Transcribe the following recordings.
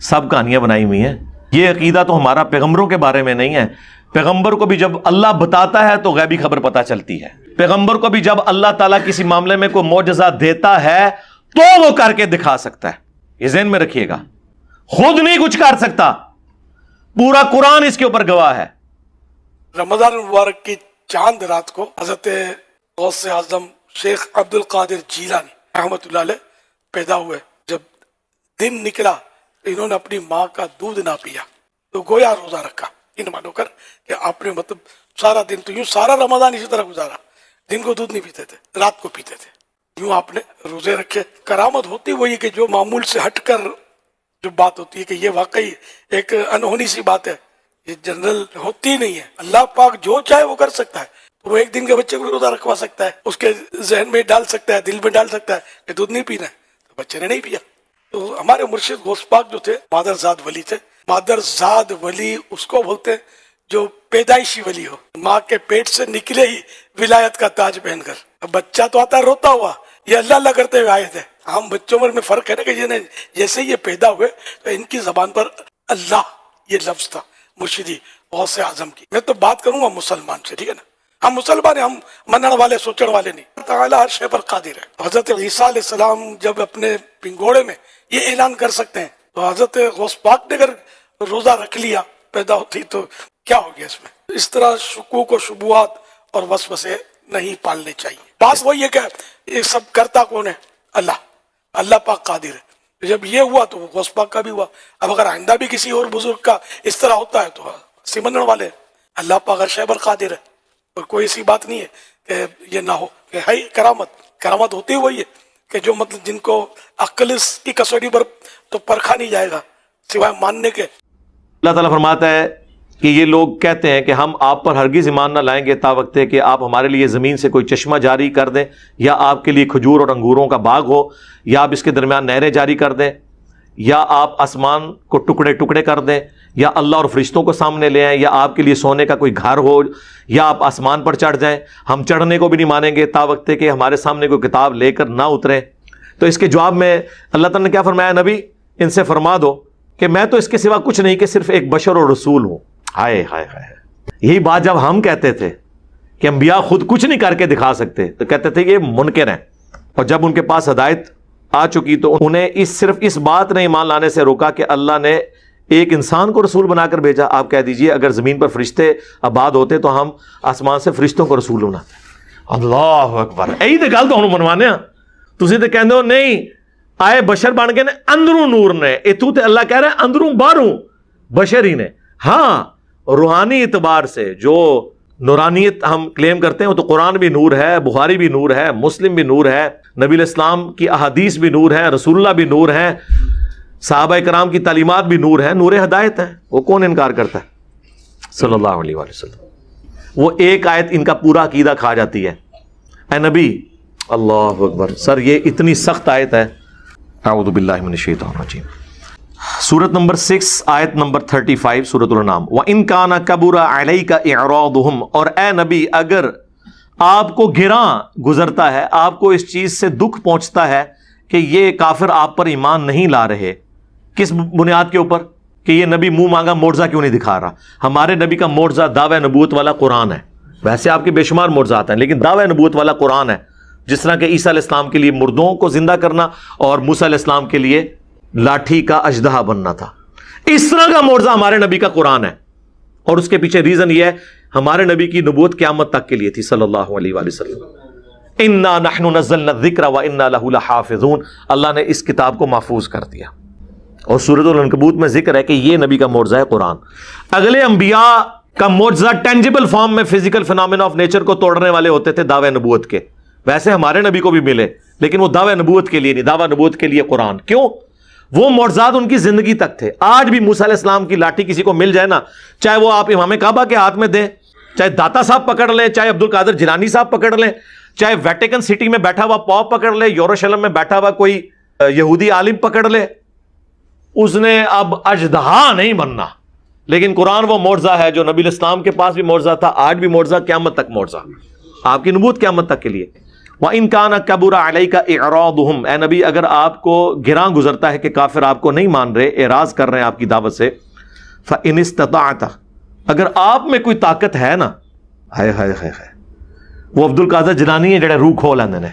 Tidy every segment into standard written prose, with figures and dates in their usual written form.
سب کہانیاں بنائی ہوئی ہیں. یہ عقیدہ تو ہمارا پیغمبروں کے بارے میں نہیں ہے. پیغمبر کو بھی جب اللہ بتاتا ہے تو غیبی خبر پتہ چلتی ہے. پیغمبر کو بھی جب اللہ تعالیٰ کسی معاملے میں کوئی معجزہ دیتا ہے تو وہ کر کے دکھا سکتا ہے. یہ ذہن میں رکھیے گا. خود نہیں کچھ کر سکتا. پورا قرآن اس کے اوپر گواہ ہے. رمضان المبارک کی چاند رات کو حضرت غوث اعظم شیخ عبد القادر جیلانی رحمۃ اللہ علیہ پیدا ہوئے. جب دن نکلا انہوں نے اپنی ماں کا دودھ نہ پیا تو گویا روزہ رکھا، ان مانو کر کہ آپ نے مطلب سارا دن تو یوں سارا رمضان اسی طرح گزارا. دن کو دودھ نہیں پیتے تھے، رات کو پیتے تھے. یوں آپ نے روزے رکھے. کرامت ہوتی وہی کہ جو معمول سے ہٹ کر جو بات ہوتی ہے کہ یہ واقعی ایک انہونی سی بات ہے، یہ جنرل ہوتی نہیں ہے. اللہ پاک جو چاہے وہ کر سکتا ہے. وہ ایک دن کے بچے کو روزہ رکھوا سکتا ہے، اس کے ذہن میں ڈال سکتا ہے، دل میں ڈال سکتا ہے کہ دودھ نہیں پینا ہے، تو بچے نے نہیں پیا. تو ہمارے مرشد غوث پاک جو تھے مادر زاد ولی تھے. مادر زاد ولی اس کو بولتے ہیں جو پیدائشی ولی ہو، ماں کے پیٹ سے نکلے ہی ولایت کا تاج پہن کر. اب بچہ تو آتا ہے روتا ہوا، یہ اللہ اللہ کرتے ہوئے آئے تھے. ہم بچوں میں فرق ہے نا کہ جیسے یہ پیدا ہوئے تو ان کی زبان پر اللہ یہ لفظ تھا مرشدی غوث اعظم کی. میں تو بات کروں گا مسلمان سے، ٹھیک ہے نا. ہم مسلمان ہیں، ہم منن والے سوچن والے نہیں. تعالیٰ ہر شے پر قادر ہے. حضرت عیسیٰ علیہ السلام جب اپنے پنگوڑے میں یہ اعلان کر سکتے ہیں تو حضرت غوث پاک نے اگر روزہ رکھ لیا پیدا ہوتی تو کیا ہو گیا اس میں. اس طرح شکوک و شبہات اور وسوسے نہیں پالنے چاہیے. بات وہی ہے کہ یہ سب کرتا کون ہے؟ اللہ پاک قادر ہے. جب یہ ہوا تو غوث پاک کا بھی ہوا. اب اگر آئندہ بھی کسی اور بزرگ کا اس طرح ہوتا ہے تو سمجھنے والے اللہ پاک ہر شے پر قادر ہے. اور کوئی ایسی بات نہیں ہے کہ یہ نہ ہو. کہ ہے کرامت ہوتی وہی ہے کہ جو مطلب جن کو عقل کی کسوٹی پر تو پرکھا نہیں جائے گا سوائے ماننے کے. اللہ تعالیٰ فرماتا ہے کہ یہ لوگ کہتے ہیں کہ ہم آپ پر ہرگز ایمان نہ لائیں گے تا وقت ہے کہ آپ ہمارے لیے زمین سے کوئی چشمہ جاری کر دیں، یا آپ کے لیے کھجور اور انگوروں کا باغ ہو، یا آپ اس کے درمیان نہریں جاری کر دیں، یا آپ آسمان کو ٹکڑے ٹکڑے کر دیں، یا اللہ اور فرشتوں کو سامنے لے آئیں، یا آپ کے لیے سونے کا کوئی گھر ہو، یا آپ آسمان پر چڑھ جائیں. ہم چڑھنے کو بھی نہیں مانیں گے تا وقت ہے کہ ہمارے سامنے کوئی کتاب لے کر نہ اتریں. تو اس کے جواب میں اللہ تعالیٰ نے کیا فرمایا؟ نبی ان سے فرما دو کہ میں تو اس کے سوا کچھ نہیں کہ صرف ایک بشر اور رسول ہوں. ہائے ہائے ہائے. یہی بات جب ہم کہتے تھے کہ انبیاء خود کچھ نہیں کر کے دکھا سکتے تو کہتے تھے یہ منکر ہیں. اور جب ان کے پاس ہدایت آ چکی تو انہیں صرف اس بات نے ایمان لانے سے روکا کہ اللہ نے ایک انسان کو رسول بنا کر بھیجا. آپ کہہ دیجئے اگر زمین پر فرشتے آباد ہوتے تو ہم آسمان سے فرشتوں کو رسول بناتے. اللہ اکبر. یہی تو گل تو منوانے ہاں. تسی تو کہندے ہو نہیں آئے بشر بن کے نے اندروں نور نے، اتوں تے اللہ کہہ رہا ہے اندروں باہروں بشر ہی نے. ہاں روحانی اعتبار سے جو نورانیت ہم کلیم کرتے ہیں وہ تو قرآن بھی نور ہے، بخاری بھی نور ہے، مسلم بھی نور ہے، نبی الاسلام کی احادیث بھی نور ہے، رسول اللہ بھی نور ہے، صحابہ کرام کی تعلیمات بھی نور ہے، نور ہدایت ہے. وہ کون انکار کرتا ہے؟ صلی اللہ علیہ وآلہ وسلم. وہ ایک آیت ان کا پورا عقیدہ کھا جاتی ہے. اے نبی، اللہ اکبر. سر یہ اتنی سخت آیت ہے. اعوذ باللہ من الشیطان الرجیم. سورت نمبر 6 آیت نمبر 35 سورۃ الانعام. وَإِن كَانَ كَبُرَ عَلَيْكَ إِعْرَاضُهُمْ. اور اے نبی اگر آپ کو گراں گزرتا ہے، آپ کو اس چیز سے دکھ پہنچتا ہے کہ یہ کافر آپ پر ایمان نہیں لا رہے، کس بنیاد کے اوپر؟ کہ یہ نبی منہ مانگا معجزہ کیوں نہیں دکھا رہا. ہمارے نبی کا معجزہ دعوی نبوت والا قرآن ہے. ویسے آپ کے بے شمار معجزات ہیں لیکن دعوی نبوت والا قرآن ہے. جس طرح کہ عیسیٰ علیہ السلام کے لیے مردوں کو زندہ کرنا اور موسیٰ علیہ السلام کے لیے لاٹھی کا اژدہا بننا تھا، اس طرح کا معجزہ ہمارے نبی کا قرآن ہے. اور اس کے پیچھے ریزن یہ ہے ہمارے نبی کی نبوت قیامت تک کے لیے تھی صلی اللہ علیہ وآلہ وسلم. انا نحن نزلنا الذکر وانا لہ لحافظون. اللہ نے اس کتاب کو محفوظ کر دیا. اور سورۃ العنکبوت میں ذکر ہے کہ یہ نبی کا معجزہ ہے قرآن. اگلے انبیاء کا معجزہ ٹینجیبل فارم میں فزیکل فینومینا آف نیچر کو توڑنے والے ہوتے تھے دعوی نبوت کے. ویسے ہمارے نبی کو بھی ملے لیکن وہ دعوی نبوت کے لیے نہیں، دعوی نبوت کے لیے قرآن. کیوں؟ وہ معجزات ان کی زندگی تک تھے. آج بھی موسیٰ علیہ السلام کی لاٹھی کسی کو مل جائے نا، چاہے وہ آپ امام کعبہ کے ہاتھ میں دیں، چاہے داتا صاحب پکڑ لیں، چاہے عبد القادر جیلانی صاحب پکڑ لیں، چاہے ویٹیکن سٹی میں بیٹھا ہوا پاپ پکڑ لے، یروشلم میں بیٹھا ہوا کوئی یہودی عالم پکڑ لے، اس نے اب اژدہا نہیں بننا. لیکن قرآن وہ معجزہ ہے جو نبی الاسلام کے پاس بھی معجزہ تھا، آج بھی معجزہ، قیامت تک معجزہ. آپ کی نبوت قیامت تک کے لیے. وَإِن كَانَ كَبُرَ عَلَيْكَ إِعْرَاضُهُمْ، اے نبی اگر آپ کو گراں گزرتا ہے کہ کافر آپ کو نہیں مان رہے، اعراض کر رہے ہیں آپ کی دعوت سے، فَإِنِ اسْتَطَعْتَ، اگر آپ میں کوئی طاقت ہے نا، ہائے ہائے ہائے ہائے، وہ عبد القادر جیلانی ہے جڑے روح کھول لیندے نے،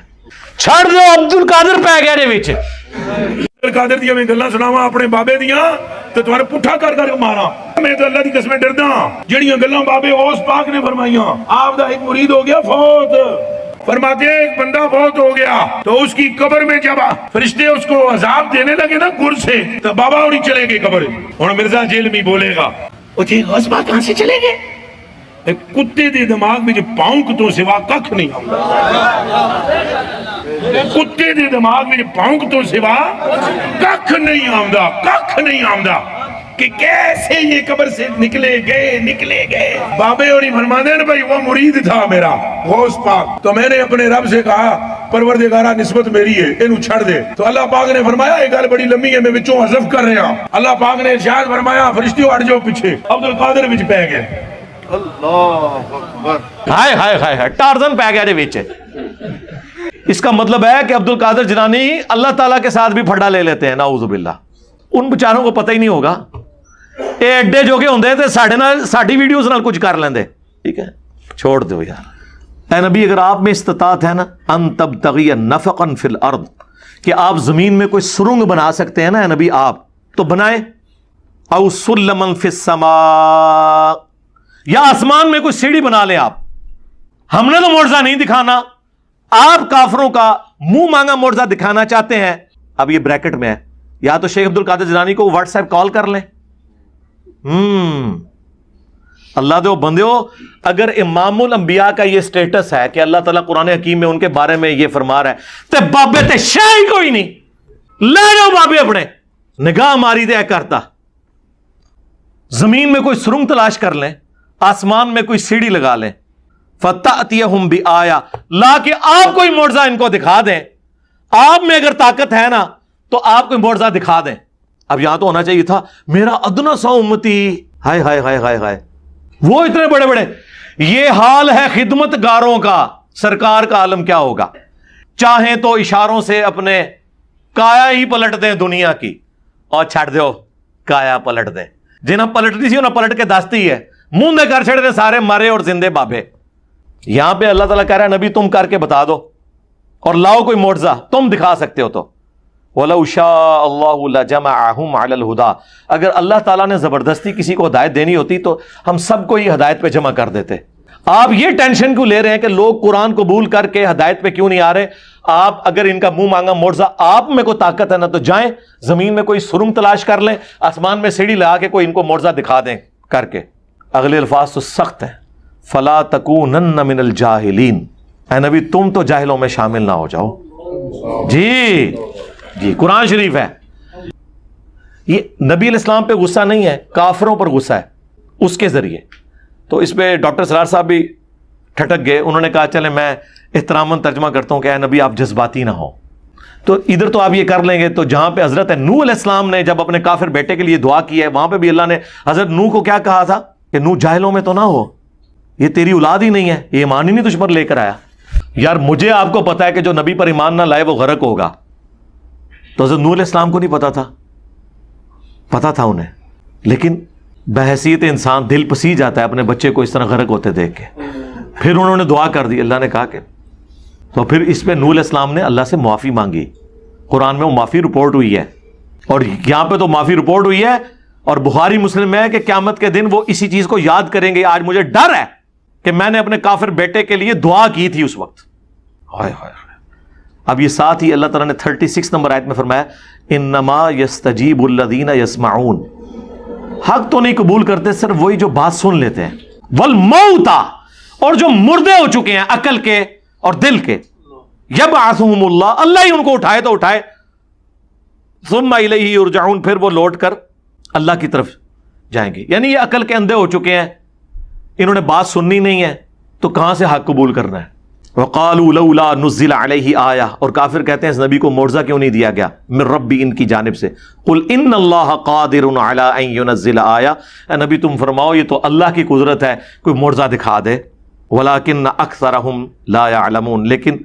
چھڑ دو عبد القادر پہ گیا دے وچ، عبد القادر دیاں میں گلاں سناواں اپنے بابے دیاں تے تمہارے پٹھا کر کر کے ماراں، میں تو اللہ دی قسمیں ڈردا جڑیاں گلاں بابے غوث پاک نے فرمائیاں، آپ دا ایک مرید ہو گیا فوت، فرماتے ہیں ایک بندہ فوت ہو گیا تو اس کی قبر میں جب فرشتے اس کو عذاب دینے لگے نا گر سے، تو بابا انہی چلے گئے قبر، اور مرزا جیل میں بولے گا وہ جی غوث پاک کہاں سے چلے گئے؟ ایک کتے دے دماغ میں جو پاؤنک تو سوا ککھ نہیں آؤں، کتے دے دماغ میں جو پاؤنک تو سوا ککھ نہیں آؤں کہ کیسے یہ قبر سے نکلے گئے۔ بابے اور فرماتے ہیں بھائی وہ مرید تھا میرا غوث پاک، تو میں نے اپنے رب سے کہا پروردگارہ نسبت میری ہے انہوں چھڑ دے، تو اللہ پاک نے فرمایا یہ گل بڑی لمبی ہے میں وچوں حذف کر رہا ہوں، اللہ پاک نے ارشاد فرمایا فرشتیوں ہٹ جاؤ پیچھے، عبد القادر وچ پہ گئے، اللہ اکبر، ہائے ہائے ہائے ہائے، ٹارزن پہ گیا دے وچ۔ اس کا مطلب ہے کہ عبد القادر جیلانی اللہ تعالیٰ کے ساتھ بھی پھڈا لے لیتے ہیں، نعوذ باللہ، ان بیچاروں کو پتہ ہی نہیں ہوگا، اے ایڈے جو کہ ہوندے تے ساڈی ویڈیوز نال کچھ کر لیندے، ٹھیک ہے چھوڑ دو یار۔ اے نبی اگر آپ میں استطاعت ہے نا ان تبتغی نفقا فی الارض، کہ آپ زمین میں کوئی سرنگ بنا سکتے ہیں نا اے نبی آپ تو بنائیں، او سلما فی السماء، یا آسمان میں کوئی سیڑھی بنا لیں آپ، ہم نے تو معجزہ نہیں دکھانا، آپ کافروں کا منہ مانگا معجزہ دکھانا چاہتے ہیں۔ اب یہ بریکٹ میں ہے، یا تو شیخ عبد القادر جیلانی کو واٹس ایپ کال کر لیں، اللہ دے بندیو، اگر امام الانبیاء کا یہ سٹیٹس ہے کہ اللہ تعالیٰ قرآن حکیم میں ان کے بارے میں یہ فرما رہا ہے، تے بابے تے شاہی کوئی نہیں، لے جاؤ بابے اپنے، نگاہ ماری دے کرتا، زمین میں کوئی سرنگ تلاش کر لیں، آسمان میں کوئی سیڑھی لگا لیں، فَتَأْتِيَهُمْ بِآيَةٍ، لا کہ آپ کوئی معجزہ ان کو دکھا دیں، آپ میں اگر طاقت ہے نا تو آپ کوئی معجزہ دکھا دیں۔ اب یہاں تو ہونا چاہیے تھا میرا ادنا سا امتی، ہائے ہائے ہائے ہائے ہائے، وہ اتنے بڑے بڑے، یہ حال ہے خدمت گاروں کا، سرکار کا عالم کیا ہوگا؟ چاہیں تو اشاروں سے اپنے کایا ہی پلٹ دیں دنیا کی، اور چھڑ دو کایا پلٹ دیں، جنہیں پلٹتی سی انہیں پلٹ کے دستی ہے، منہ دے کر چھڑ دیں سارے مرے اور زندے بابے۔ یہاں پہ اللہ تعالیٰ کہہ رہا ہے نبی تم کر کے بتا دو اور لاؤ کوئی معجزہ، تم دکھا سکتے ہو تو۔ وَلَوْ شَاءَ اللَّهُ لَجَمَعَهُمْ عَلَى الْهُدَى، اگر اللہ تعالیٰ نے زبردستی کسی کو ہدایت دینی ہوتی تو ہم سب کو ہی ہدایت پہ جمع کر دیتے۔ آپ یہ ٹینشن کیوں لے رہے ہیں کہ لوگ قرآن قبول کر کے ہدایت پہ کیوں نہیں آ رہے؟ آپ اگر ان کا منہ مانگا معجزہ آپ میں کوئی طاقت ہے نا تو جائیں زمین میں کوئی سرنگ تلاش کر لیں، آسمان میں سیڑھی لگا کے کوئی ان کو معجزہ دکھا دیں کر کے۔ اگلے الفاظ تو سخت ہیں، فَلَا تَكُونَنَّ مِنَ الْجَاهِلِينَ، اے نبی تم تو جاہلوں میں شامل نہ ہو جاؤ۔ جی قرآن شریف ہے، یہ نبی علیہ السلام پہ غصہ نہیں ہے، کافروں پر غصہ ہے اس کے ذریعے۔ تو اس پہ ڈاکٹر سرار صاحب بھی ٹھٹک گئے، انہوں نے کہا چلے میں احتراماً ترجمہ کرتا ہوں کہ اے نبی آپ جذباتی نہ ہو، تو ادھر تو آپ یہ کر لیں گے، تو جہاں پہ حضرت نوح علیہ السلام نے جب اپنے کافر بیٹے کے لیے دعا کی ہے وہاں پہ بھی اللہ نے حضرت نوح کو کیا کہا تھا کہ نوح جاہلوں میں تو نہ ہو، یہ تیری اولاد ہی نہیں ہے، یہ ایمان ہی نہیں تجھ پر لے کر آیا۔ یار مجھے آپ کو پتا ہے کہ جو نبی پر ایمان نہ لائے وہ غرق ہوگا، تو حضرت نوح علیہ السلام کو نہیں پتا تھا؟ پتا تھا انہیں، لیکن بحیثیت انسان دل پسی جاتا ہے اپنے بچے کو اس طرح غرق ہوتے دیکھ کے۔ پھر انہوں نے دعا کر دی، اللہ نے کہا کہ تو پھر اس پہ نوح علیہ السلام نے اللہ سے معافی مانگی، قرآن میں وہ معافی رپورٹ ہوئی ہے، اور یہاں پہ تو معافی رپورٹ ہوئی ہے، اور بخاری مسلم میں ہے کہ قیامت کے دن وہ اسی چیز کو یاد کریں گے۔ آج مجھے ڈر ہے کہ میں نے اپنے کافر بیٹے کے لیے دعا کی تھی اس وقت۔ ہائے ہائے۔ اب یہ ساتھ ہی اللہ تعالیٰ نے 36 نمبر آیت میں فرمایا انما یستجیب الذین یسمعون، حق تو نہیں قبول کرتے صرف وہی جو بات سن لیتے ہیں، والموتى، اور جو مردے ہو چکے ہیں عقل کے اور دل کے، یبعثہم اللہ، اللہ ہی ان کو اٹھائے تو اٹھائے، ثم الیہ یرجعون، پھر وہ لوٹ کر اللہ کی طرف جائیں گے۔ یعنی یہ عقل کے اندھے ہو چکے ہیں، انہوں نے بات سننی نہیں ہے تو کہاں سے حق قبول کرنا ہے۔ وقالوا لولا نزل علیہ آیہ، اور کافر کہتے ہیں اس نبی کو معجزہ کیوں نہیں دیا گیا من ربی، ان کی جانب سے۔ قل ان اللہ قادر علی ان ینزل آیہ، اے نبی تم فرماؤ یہ تو اللہ کی قدرت ہے کوئی معجزہ دکھا دے، ولکن اکثرہم لا یعلمون، لیکن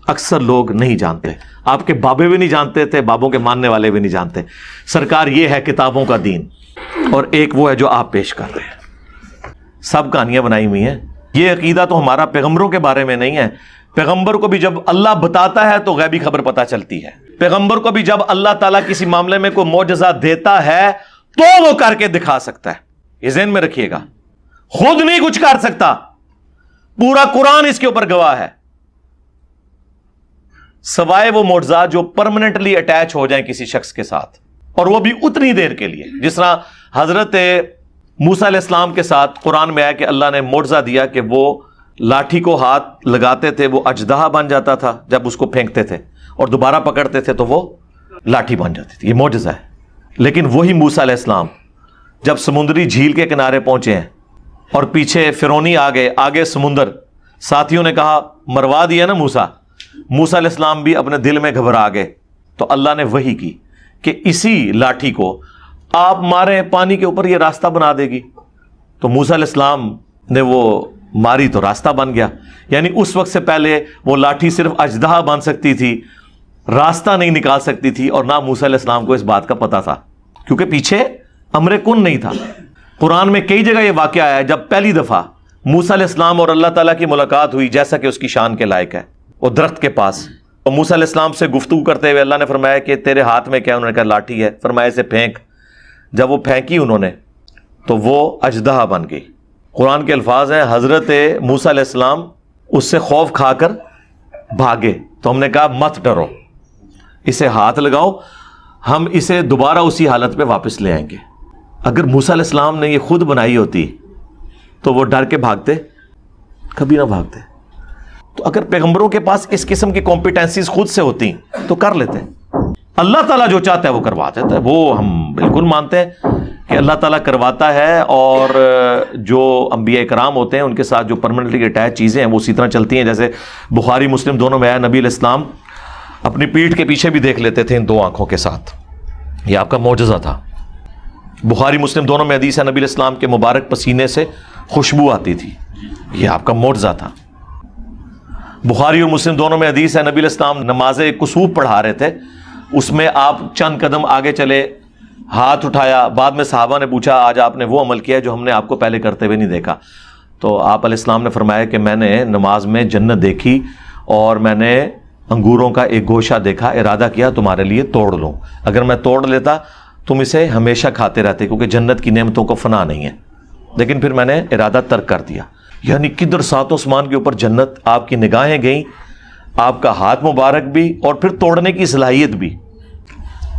اکثر لوگ نہیں جانتے. آپ کے بابے بھی نہیں جانتے تھے, بابوں کے ماننے والے بھی نہیں جانتے. سرکار یہ ہے کتابوں کا دین, اور ایک وہ ہے جو آپ پیش کر رہے ہیں. سب کہانیاں بنائی ہوئی ہیں. یہ عقیدہ تو ہمارا پیغمبروں کے بارے میں نہیں ہے. پیغمبر کو بھی جب اللہ بتاتا ہے تو غیبی خبر پتہ چلتی ہے. پیغمبر کو بھی جب اللہ تعالیٰ کسی معاملے میں کوئی معجزہ دیتا ہے تو وہ کر کے دکھا سکتا ہے. یہ ذہن میں رکھیے گا. خود نہیں کچھ کر سکتا, پورا قرآن اس کے اوپر گواہ ہے, سوائے وہ معجزات جو پرماننٹلی اٹیچ ہو جائیں کسی شخص کے ساتھ, اور وہ بھی اتنی دیر کے لیے. جس طرح حضرت موسیٰ علیہ السلام کے ساتھ قرآن میں آیا کہ اللہ نے معجزہ دیا کہ وہ لاٹھی کو ہاتھ لگاتے تھے, وہ اژدہا بن جاتا تھا جب اس کو پھینکتے تھے, اور دوبارہ پکڑتے تھے تو وہ لاٹھی بن جاتی تھی. یہ معجزہ ہے. لیکن وہی موسیٰ علیہ السلام جب سمندری جھیل کے کنارے پہنچے ہیں اور پیچھے فرعونی آ گئے, آگے سمندر, ساتھیوں نے کہا مروا دیا نا موسیٰ. موسیٰ علیہ السلام بھی اپنے دل میں گھبرا گئے, تو اللہ نے وحی کی کہ اسی لاٹھی کو آپ ماریں, پانی کے اوپر یہ راستہ بنا دے گی. تو موسیٰ علیہ السلام نے وہ ماری تو راستہ بن گیا. یعنی اس وقت سے پہلے وہ لاٹھی صرف اژدہا بن سکتی تھی, راستہ نہیں نکال سکتی تھی, اور نہ موسیٰ علیہ السلام کو اس بات کا پتہ تھا, کیونکہ پیچھے امر کن نہیں تھا. قرآن میں کئی جگہ یہ واقعہ آیا ہے جب پہلی دفعہ موسیٰ علیہ السلام اور اللہ تعالیٰ کی ملاقات ہوئی, جیسا کہ اس کی شان کے لائق ہے, وہ درخت کے پاس. اور موسیٰ علیہ السلام سے گفتگو کرتے ہوئے اللہ نے فرمایا کہ تیرے ہاتھ میں کیا؟ انہوں نے کہا لاٹھی ہے. فرمایا اسے پھینک. جب وہ پھینکی انہوں نے تو وہ اژدہا بن گئی. قرآن کے الفاظ ہیں حضرت موسیٰ علیہ السلام اس سے خوف کھا کر بھاگے. تو ہم نے کہا مت ڈرو, اسے ہاتھ لگاؤ, ہم اسے دوبارہ اسی حالت پہ واپس لے آئیں گے. اگر موسیٰ علیہ السلام نے یہ خود بنائی ہوتی تو وہ ڈر کے بھاگتے؟ کبھی نہ بھاگتے. تو اگر پیغمبروں کے پاس اس قسم کی کمپیٹنسیز خود سے ہوتی تو کر لیتے. اللہ تعالیٰ جو چاہتا ہے وہ کروا دیتا ہے. وہ ہم بالکل مانتے ہیں کہ اللہ تعالیٰ کرواتا ہے, اور جو انبیاء کرام ہوتے ہیں ان کے ساتھ جو پرماننٹلی اٹیچ چیزیں ہیں وہ اسی طرح چلتی ہیں. جیسے بخاری مسلم دونوں میں آیا, نبی علیہ السلام اپنی پیٹھ کے پیچھے بھی دیکھ لیتے تھے ان دو آنکھوں کے ساتھ. یہ آپ کا معجزہ تھا. بخاری مسلم دونوں میں حدیث ہے نبی علیہ السلام کے مبارک پسینے سے خوشبو آتی تھی. یہ آپ کا معجزہ تھا. بخاری اور مسلم دونوں میں حدیث ہے نبی علیہ السلام نماز کسوف پڑھا رہے تھے, اس میں آپ چند قدم آگے چلے, ہاتھ اٹھایا. بعد میں صحابہ نے پوچھا آج آپ نے وہ عمل کیا جو ہم نے آپ کو پہلے کرتے ہوئے نہیں دیکھا. تو آپ علیہ السلام نے فرمایا کہ میں نے نماز میں جنت دیکھی اور میں نے انگوروں کا ایک گوشہ دیکھا, ارادہ کیا تمہارے لیے توڑ لوں. اگر میں توڑ لیتا تم اسے ہمیشہ کھاتے رہتے, کیونکہ جنت کی نعمتوں کو فنا نہیں ہے, لیکن پھر میں نے ارادہ ترک کر دیا. یعنی کدھر سات آسمان کے اوپر جنت, آپ کی نگاہیں گئیں, آپ کا ہاتھ مبارک بھی, اور پھر توڑنے کی صلاحیت بھی.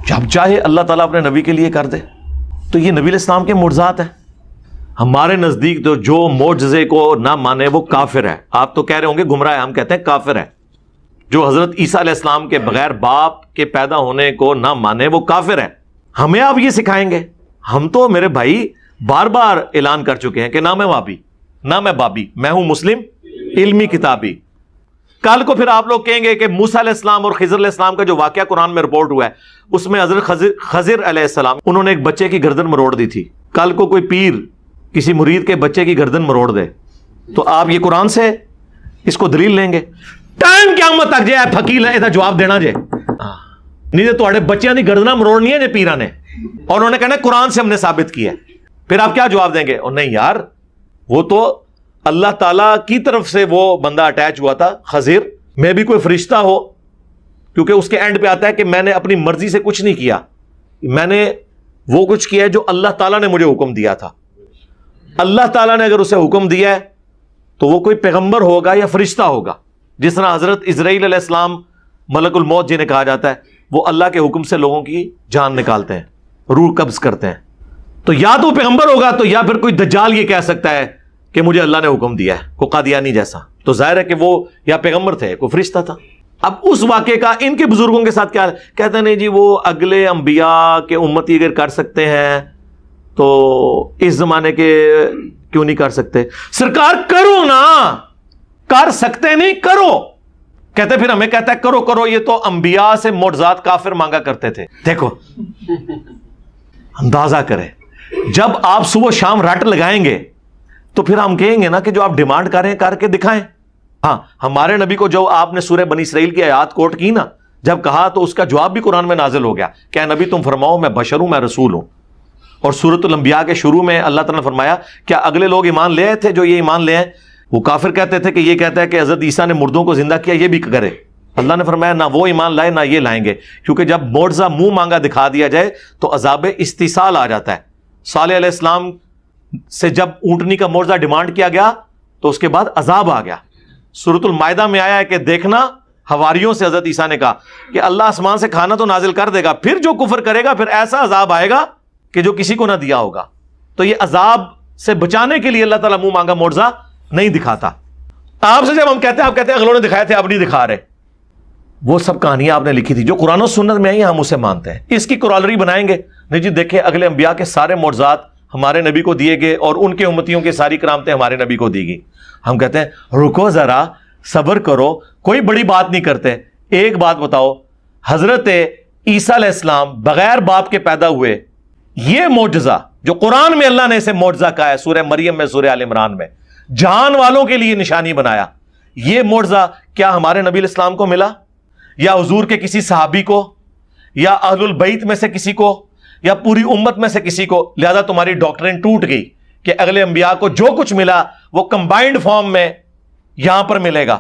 جب چاہے اللہ تعالیٰ اپنے نبی کے لیے کر دے. تو یہ نبی علیہ السلام کے معجزات ہیں. ہمارے نزدیک تو جو معجزے کو نہ مانے وہ کافر ہے. آپ تو کہہ رہے ہوں گے گمراہ ہے, ہم کہتے ہیں کافر ہے. جو حضرت عیسیٰ علیہ السلام کے بغیر باپ کے پیدا ہونے کو نہ مانے وہ کافر ہے. ہمیں آپ یہ سکھائیں گے؟ ہم تو میرے بھائی بار بار اعلان کر چکے ہیں کہ نہ میں وابی نہ میں بابی, میں ہوں مسلم علمی کتابی. کل کو پھر آپ لوگ کہیں گے کہ موسیٰ علیہ السلام اور خضر علیہ السلام کا جو واقعہ قرآن میں رپورٹ ہوا ہے اس میں حضرت خضر علیہ السلام انہوں نے ایک بچے کی گردن مروڑ دی تھی. کل کو کوئی پیر کسی مرید کے بچے کی گردن مروڑ دے تو آپ یہ قرآن سے اس کو دلیل لیں گے؟ ٹائم قیامت تک جائے فقیر ہے جواب دینا جائے نہیں تو تھوڑے بچیاں دی گردناں مروڑنی ہے جے پیرا نے, اور انہوں نے کہنا قرآن سے ہم نے ثابت کیا ہے. پھر آپ کیا جواب دیں گے؟ اور نہیں یار, وہ تو اللہ تعالیٰ کی طرف سے وہ بندہ اٹیچ ہوا تھا خضر, میں بھی کوئی فرشتہ ہو, کیونکہ اس کے اینڈ پہ آتا ہے کہ میں نے اپنی مرضی سے کچھ نہیں کیا, میں نے وہ کچھ کیا ہے جو اللہ تعالیٰ نے مجھے حکم دیا تھا. اللہ تعالیٰ نے اگر اسے حکم دیا ہے تو وہ کوئی پیغمبر ہوگا یا فرشتہ ہوگا. جس طرح حضرت اسرائیل علیہ السلام ملک الموت جنہیں کہا جاتا ہے, وہ اللہ کے حکم سے لوگوں کی جان نکالتے ہیں, روح قبض کرتے ہیں. تو یا تو پیغمبر ہوگا تو یا پھر کوئی دجال یہ کہہ سکتا ہے کہ مجھے اللہ نے حکم دیا ہے, کوئی قادیانی جیسا. تو ظاہر ہے کہ وہ یا پیغمبر تھے کوئی فرشتہ تھا. اب اس واقعے کا ان کے بزرگوں کے ساتھ کیا کہتے ہیں؟ نہیں جی وہ اگلے انبیاء کے امتی اگر کر سکتے ہیں تو اس زمانے کے کیوں نہیں کر سکتے؟ سرکار کرو نا, کر سکتے نہیں کرو. کہتے پھر ہمیں کہتا ہے کرو کرو, یہ تو انبیاء سے معجزات کافر مانگا کرتے تھے. دیکھو اندازہ کریں, جب آپ صبح شام رٹ لگائیں گے تو پھر ہم کہیں گے نا کہ جو آپ ڈیمانڈ کریں کر کے دکھائیں. ہاں ہمارے نبی کو جو آپ نے سورہ بنی اسرائیل کی آیات کوٹ کی نا، جب کہا تو اس کا جواب بھی قرآن میں نازل ہو گیا، کہ نبی تم فرماؤ میں بشر ہوں، میں رسول ہوں۔ اور سورۃ الانبیاء کے شروع میں اللہ تعالیٰ نے فرمایا کیا اگلے لوگ ایمان لے آئے تھے جو یہ ایمان لے آئے؟ وہ کافر کہتے تھے کہ یہ کہتا ہے کہ حضرت عیسیٰ نے مردوں کو زندہ کیا، یہ بھی کرے۔ اللہ نے فرمایا نہ وہ ایمان لائے نہ یہ لائیں گے، کیونکہ جب معجزہ منہ مانگا دکھا دیا جائے تو عذاب استحصال آ جاتا ہے۔ صالح علیہ السلام سے جب اونٹنی کا معجزہ ڈیمانڈ کیا گیا تو اس کے بعد عذاب آ گیا۔ سورۃ المائدہ میں آیا ہے کہ دیکھنا، حواریوں سے حضرت عیسیٰ نے کہا کہ اللہ آسمان سے کھانا تو نازل کر دے گا، پھر جو کفر کرے گا پھر ایسا عذاب آئے گا کہ جو کسی کو نہ دیا ہوگا۔ تو یہ عذاب سے بچانے کے لیے اللہ تعالیٰ منہ مانگا معجزہ نہیں دکھاتا۔ آپ سے جب ہم کہتے ہیں، آپ کہتے ہیں اگلوں نے دکھائے تھے اب نہیں دکھا رہے، وہ سب کہانیاں آپ نے لکھی تھی جو قرآن و سنت میں آئی، ہم اسے مانتے ہیں۔ اس کی کورالری بنائیں گے نہیں جی دیکھیں اگلے انبیاء کے سارے معجزات ہمارے نبی کو دیے گئے اور ان کے امتیوں کی ساری کرامتیں ہمارے نبی کو دی گئی۔ ہم کہتے ہیں رکو ذرا، صبر کرو، کوئی بڑی بات نہیں کرتے۔ ایک بات بتاؤ، حضرت عیسیٰ علیہ السلام بغیر باپ کے پیدا ہوئے، یہ معجزہ جو قرآن میں اللہ نے اسے معجزہ کہا ہے، سورہ مریم میں، سورہ آل عمران میں، جہان والوں کے لیے نشانی بنایا، یہ معجزہ کیا ہمارے نبی علیہ السلام کو ملا، یا حضور کے کسی صحابی کو، یا اہل البیت میں سے کسی کو، یا پوری امت میں سے کسی کو؟ لہذا تمہاری ڈاکٹرین ٹوٹ گئی کہ اگلے انبیاء کو جو کچھ ملا وہ کمبائنڈ فارم میں یہاں پر ملے گا،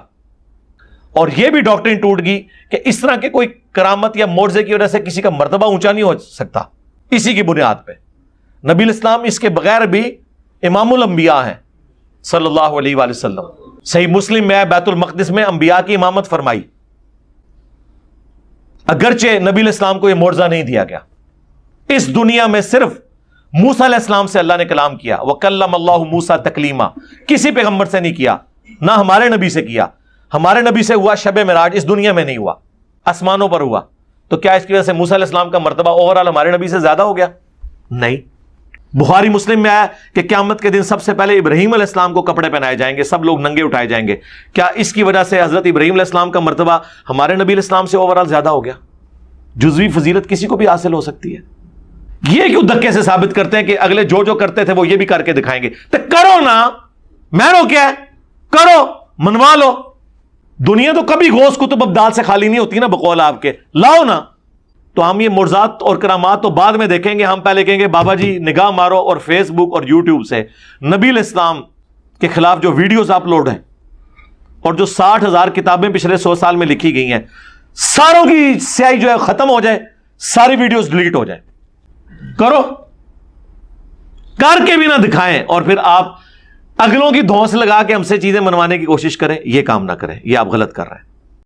اور یہ بھی ڈاکٹرین ٹوٹ گئی کہ اس طرح کے کوئی کرامت یا معجزے کی وجہ سے کسی کا مرتبہ اونچا نہیں ہو سکتا۔ اسی کی بنیاد پہ نبی الاسلام اس کے بغیر بھی امام الانبیاء ہیں صلی اللہ علیہ وآلہ وسلم۔ صحیح مسلم میں بیت المقدس میں انبیاء کی امامت فرمائی، اگرچہ نبی الاسلام کو یہ معجزہ نہیں دیا گیا۔ اس دنیا میں صرف موسیٰ علیہ السلام سے اللہ نے کلام کیا، وَكَلَّمَ اللَّهُ مُوسَىٰ تَكْلِيمًا، کسی پیغمبر سے نہیں کیا، نہ ہمارے نبی سے کیا۔ ہمارے نبی سے ہوا شب معراج، اس دنیا میں نہیں ہوا، آسمانوں پر ہوا۔ تو کیا اس کی وجہ سے موسیٰ علیہ السلام کا مرتبہ اوورال ہمارے نبی سے زیادہ ہو گیا؟ نہیں۔ بخاری مسلم میں آیا کہ قیامت کے دن سب سے پہلے ابراہیم علیہ السلام کو کپڑے پہنائے جائیں گے، سب لوگ ننگے اٹھائے جائیں گے۔ کیا اس کی وجہ سے حضرت ابراہیم علیہ السلام کا مرتبہ ہمارے نبی علیہ السلام سے اوورال زیادہ ہو گیا؟ جزوی فضیلت کسی کو بھی حاصل ہو سکتی ہے۔ یہ کیوں دھکے سے ثابت کرتے ہیں کہ اگلے جو جو کرتے تھے وہ یہ بھی کر کے دکھائیں گے؟ تو کرو نا، میں رو کیا ہے، کرو، منوا لو۔ دنیا تو کبھی غوث کتب ابدال سے خالی نہیں ہوتی نا، بقول آپ کے، لاؤ نا۔ تو ہم یہ معجزات اور کرامات تو بعد میں دیکھیں گے، ہم پہلے کہیں گے بابا جی نگاہ مارو اور فیس بک اور یوٹیوب سے نبی علیہ السلام کے خلاف جو ویڈیوز اپلوڈ ہیں اور جو 60,000 کتابیں پچھلے 100 سال میں لکھی گئی ہیں، ساروں کی سیاہی جو ہے ختم ہو جائے، ساری ویڈیوز ڈیلیٹ ہو جائیں۔ کرو، کر کے بھی نہ دکھائیں، اور پھر آپ اگلوں کی دھونس لگا کے ہم سے چیزیں منوانے کی کوشش کریں، یہ کام نہ کریں، یہ آپ غلط کر رہے ہیں۔